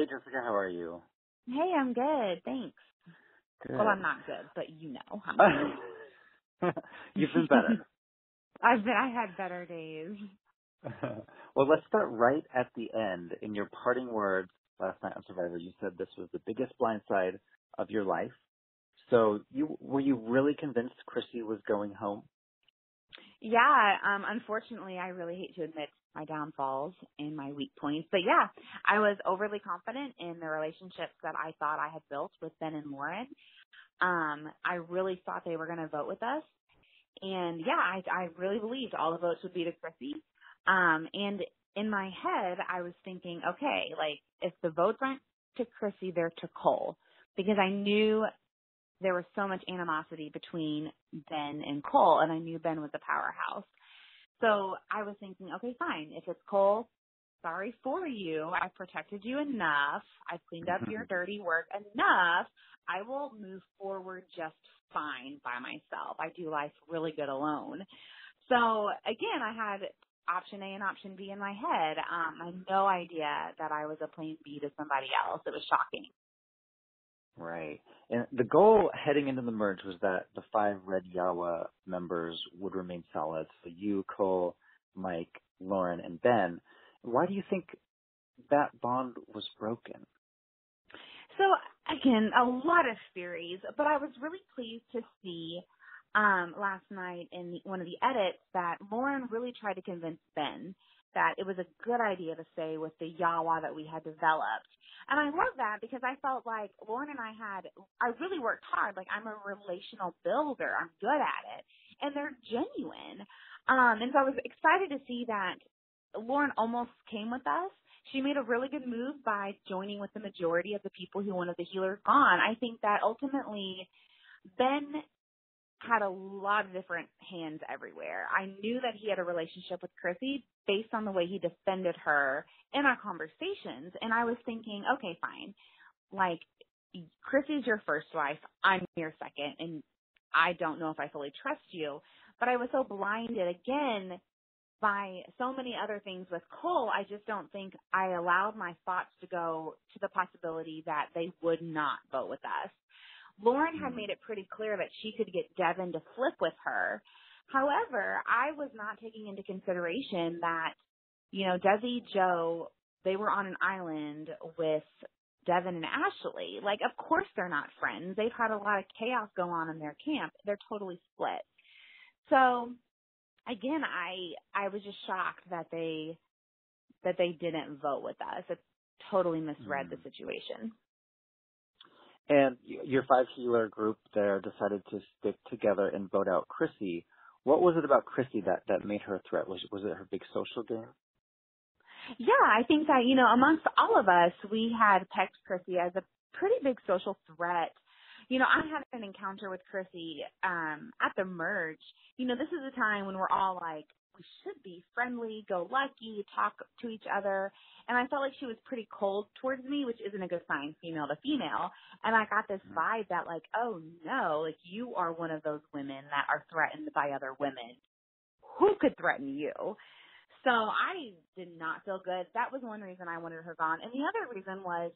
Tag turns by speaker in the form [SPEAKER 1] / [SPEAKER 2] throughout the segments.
[SPEAKER 1] Hey, Jessica, how are you?
[SPEAKER 2] Hey, I'm good. Thanks.
[SPEAKER 1] Good.
[SPEAKER 2] Well, I'm not good, but I'm
[SPEAKER 1] You've been
[SPEAKER 2] good.
[SPEAKER 1] better.
[SPEAKER 2] I had better days.
[SPEAKER 1] Well, let's start right at the end. In your parting words last night on Survivor, you said this was the biggest blindside of your life. So were you really convinced Chrissie was going home?
[SPEAKER 2] Yeah, unfortunately, I really hate to admit my downfalls and my weak points, but yeah, I was overly confident in the relationships that I thought I had built with Ben and Lauren. I really thought they were going to vote with us. And yeah, I really believed all the votes would be to Chrissie. And in my head, I was thinking, okay, like if the votes aren't to Chrissie, they're to Cole, because I knew there was so much animosity between Ben and Cole, and I knew Ben was a powerhouse. So I was thinking, okay, fine. If it's Cole, sorry for you. I've protected you enough. I've cleaned up your dirty work enough. I will move forward just fine by myself. I do life really good alone. So again, I had option A and option B in my head. I had no idea that I was a plan B to somebody else. It was shocking.
[SPEAKER 1] Right. And the goal heading into the merge was that the 5 Red Yawa members would remain solid. So you, Cole, Mike, Lauren, and Ben. Why do you think that bond was broken?
[SPEAKER 2] So again, a lot of theories, but I was really pleased to see last night in one of the edits that Lauren really tried to convince Ben that it was a good idea to stay with the Yawa that we had developed. And I love that because I felt like Lauren and I really worked hard. Like, I'm a relational builder. I'm good at it. And they're genuine. And so I was excited to see that Lauren almost came with us. She made a really good move by joining with the majority of the people who wanted the healers gone. I think that ultimately Ben had a lot of different hands everywhere. I knew that he had a relationship with Chrissie based on the way he defended her in our conversations. And I was thinking, okay, fine. Like, Chrissie's your first wife. I'm your second. And I don't know if I fully trust you. But I was so blinded again by so many other things with Cole. I just don't think I allowed my thoughts to go to the possibility that they would not vote with us. Lauren had made it pretty clear that she could get Devin to flip with her. However, I was not taking into consideration that, Desi, Joe, they were on an island with Devin and Ashley. Like, of course they're not friends. They've had a lot of chaos go on in their camp. They're totally split. So, again, I was just shocked that they didn't vote with us. It totally misread the situation.
[SPEAKER 1] And your 5 healer group there decided to stick together and vote out Chrissie. What was it about Chrissie that made her a threat? Was it her big social game?
[SPEAKER 2] Yeah, I think that, amongst all of us, we had pegged Chrissie as a pretty big social threat. I had an encounter with Chrissie at the merge. This is a time when we're all like, we should be friendly, go lucky, talk to each other. And I felt like she was pretty cold towards me, which isn't a good sign, female to female. And I got this vibe that like, oh no, like you are one of those women that are threatened by other women. Who could threaten you? So I did not feel good. That was one reason I wanted her gone. And the other reason was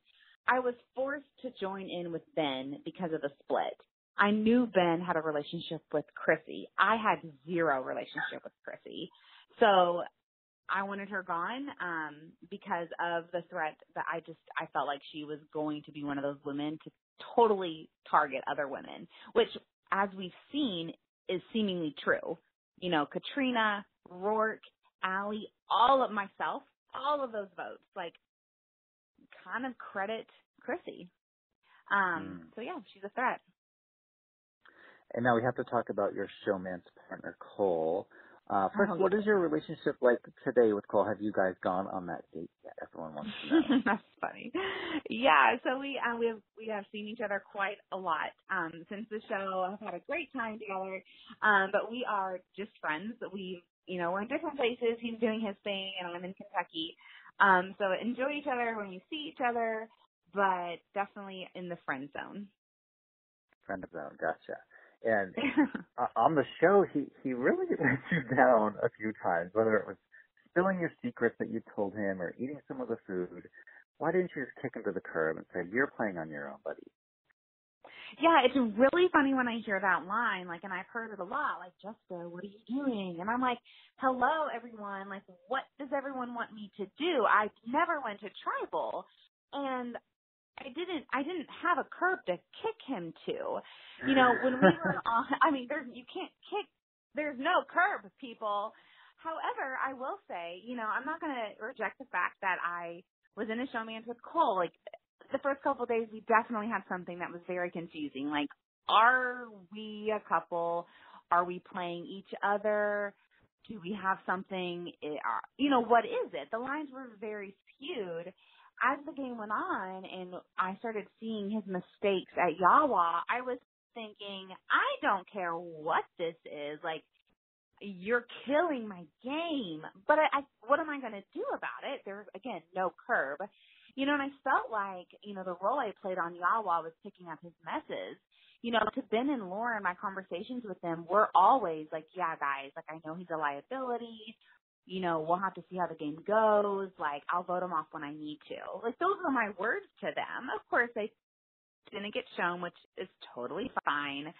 [SPEAKER 2] I was forced to join in with Ben because of the split. I knew Ben had a relationship with Chrissie. I had zero relationship with Chrissie. So I wanted her gone because of the threat that I felt like she was going to be one of those women to totally target other women, which, as we've seen, is seemingly true. Katrina, Rourke, Allie, all of those votes, like, kind of credit Chrissie. So yeah, she's a threat.
[SPEAKER 1] And now we have to talk about your showman's partner, Cole. First, what is your relationship like today with Cole? Have you guys gone on that date yet? Everyone wants to know.
[SPEAKER 2] That's funny. Yeah, so we have seen each other quite a lot since the show. I've had a great time together, but we are just friends. We're in different places. He's doing his thing, and I'm in Kentucky. So enjoy each other when you see each other, but definitely in the friend zone.
[SPEAKER 1] Friend zone, gotcha. And on the show, he really let you down a few times, whether it was spilling your secrets that you told him or eating some of the food. why didn't you just kick him to the curb and say, you're playing on your own, buddy?
[SPEAKER 2] Yeah, it's really funny when I hear that line, like, and I've heard it a lot, like, Jessica, what are you doing? And I'm like, hello, everyone, like, what does everyone want me to do? I never went to tribal, and I didn't have a curb to kick him to. You know, when we were on, I mean, you can't kick, there's no curb, people. However, I will say, you know, I'm not going to reject the fact that I was in a showman's with Cole. Like, the first couple of days, we definitely had something that was very confusing. Like, are we a couple? Are we playing each other? Do we have something? You know, what is it? The lines were very skewed. As the game went on and I started seeing his mistakes at Yawa, I was thinking, I don't care what this is. Like, you're killing my game. But what am I going to do about it? There's, again, no curb. You know, and I felt like, you know, the role I played on Yawa was picking up his messes. You know, to Ben and Lauren, my conversations with them were always like, yeah, guys, like, I know he's a liability. You know, we'll have to see how the game goes. Like, I'll vote him off when I need to. Like, those were my words to them. Of course, they didn't get shown, which is totally fine.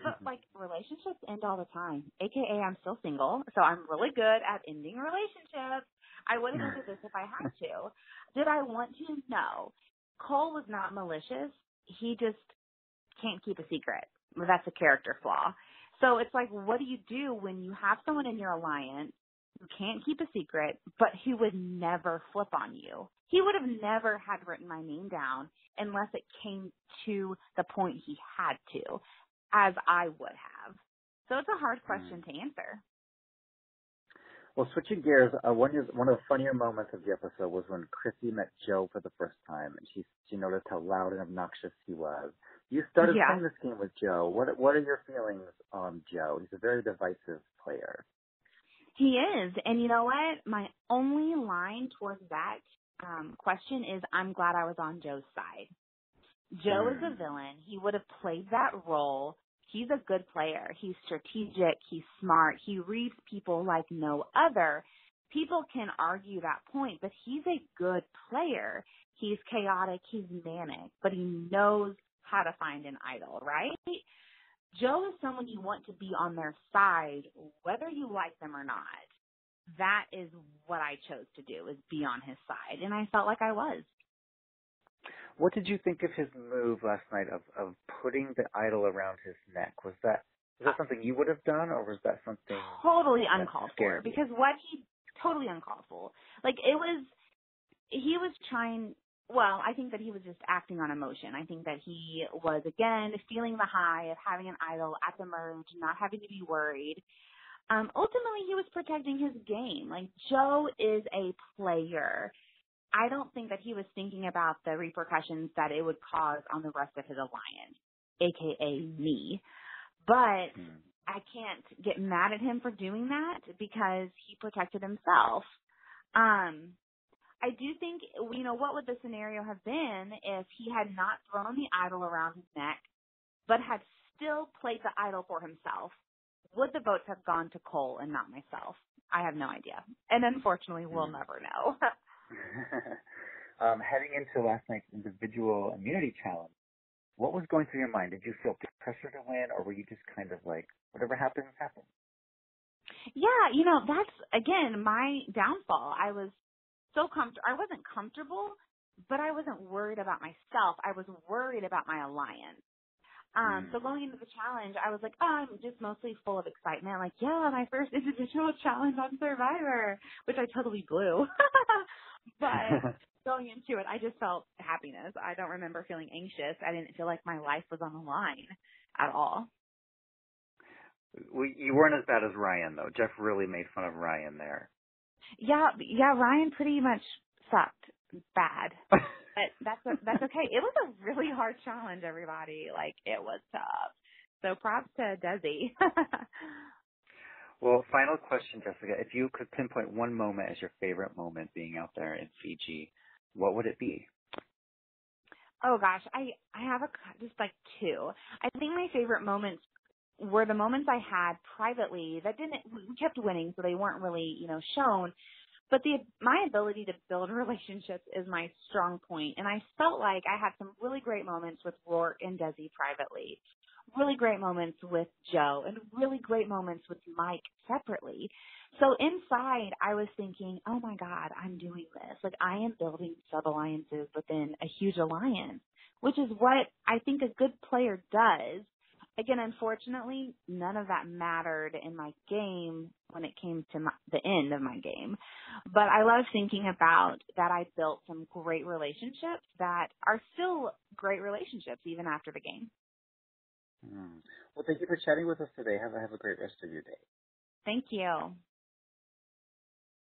[SPEAKER 2] But, like, relationships end all the time, AKA I'm still single, so I'm really good at ending relationships. I would have ended this if I had to. Did I want to? No. Cole was not malicious. He just can't keep a secret. Well, that's a character flaw. So it's like, what do you do when you have someone in your alliance who can't keep a secret, but he would never flip on you? He would have never had written my name down unless it came to the point he had to, as I would have. So it's a hard question to answer.
[SPEAKER 1] Well, switching gears, one of the funnier moments of the episode was when Chrissie met Joe for the first time, and she noticed how loud and obnoxious he was. You started playing this game with Joe. What are your feelings on Joe? He's a very divisive player.
[SPEAKER 2] He is, and you know what? My only line towards that question is, I'm glad I was on Joe's side. Joe is a villain. He would have played that role. He's a good player. He's strategic. He's smart. He reads people like no other. People can argue that point, but he's a good player. He's chaotic. He's manic, but he knows how to find an idol, right? Joe is someone you want to be on their side, whether you like them or not. That is what I chose to do, is be on his side, and I felt like I was.
[SPEAKER 1] What did you think of his move last night of putting the idol around his neck? Was that something you would have done, or was that something
[SPEAKER 2] totally uncalled for? Because what he totally uncalled for. Like, he was trying. Well, I think that he was just acting on emotion. I think that he was, again, feeling the high of having an idol at the merge, not having to be worried. Ultimately, he was protecting his game. Like, Joe is a player. I don't think that he was thinking about the repercussions that it would cause on the rest of his alliance, a.k.a. me. But I can't get mad at him for doing that because he protected himself. I do think, you know, what would the scenario have been if he had not thrown the idol around his neck, but had still played the idol for himself? Would the votes have gone to Cole and not myself? I have no idea. And unfortunately, we'll never know.
[SPEAKER 1] Heading into last night's individual immunity challenge, what was going through your mind? Did you feel pressure to win, or were you just kind of like, whatever happens, happens?
[SPEAKER 2] Yeah, you know, that's, again, my downfall. I was so comfortable. I wasn't comfortable, but I wasn't worried about myself. I was worried about my alliance. So going into the challenge, I was like, oh, I'm just mostly full of excitement. Like, yeah, my first individual challenge on Survivor, which I totally blew. But going into it, I just felt happiness. I don't remember feeling anxious. I didn't feel like my life was on the line at all.
[SPEAKER 1] Well, you weren't as bad as Ryan, though. Jeff really made fun of Ryan there.
[SPEAKER 2] Yeah, Ryan pretty much sucked bad. But that's okay. It was a really hard challenge, everybody. Like, it was tough. So props to Desi.
[SPEAKER 1] Well, final question, Jessica. If you could pinpoint one moment as your favorite moment being out there in Fiji, what would it be?
[SPEAKER 2] Oh, gosh. I have just like two. I think my favorite moments were the moments I had privately that we kept winning, so they weren't really, you know, shown. But my ability to build relationships is my strong point, and I felt like I had some really great moments with Rourke and Desi privately, really great moments with Joe, and really great moments with Mike separately. So inside, I was thinking, oh my God, I'm doing this. Like, I am building sub-alliances within a huge alliance, which is what I think a good player does. Again, unfortunately, none of that mattered in my game when it came to the end of my game. But I love thinking about that I built some great relationships that are still great relationships even after the game.
[SPEAKER 1] Well, thank you for chatting with us today. Have a great rest of your day.
[SPEAKER 2] Thank you.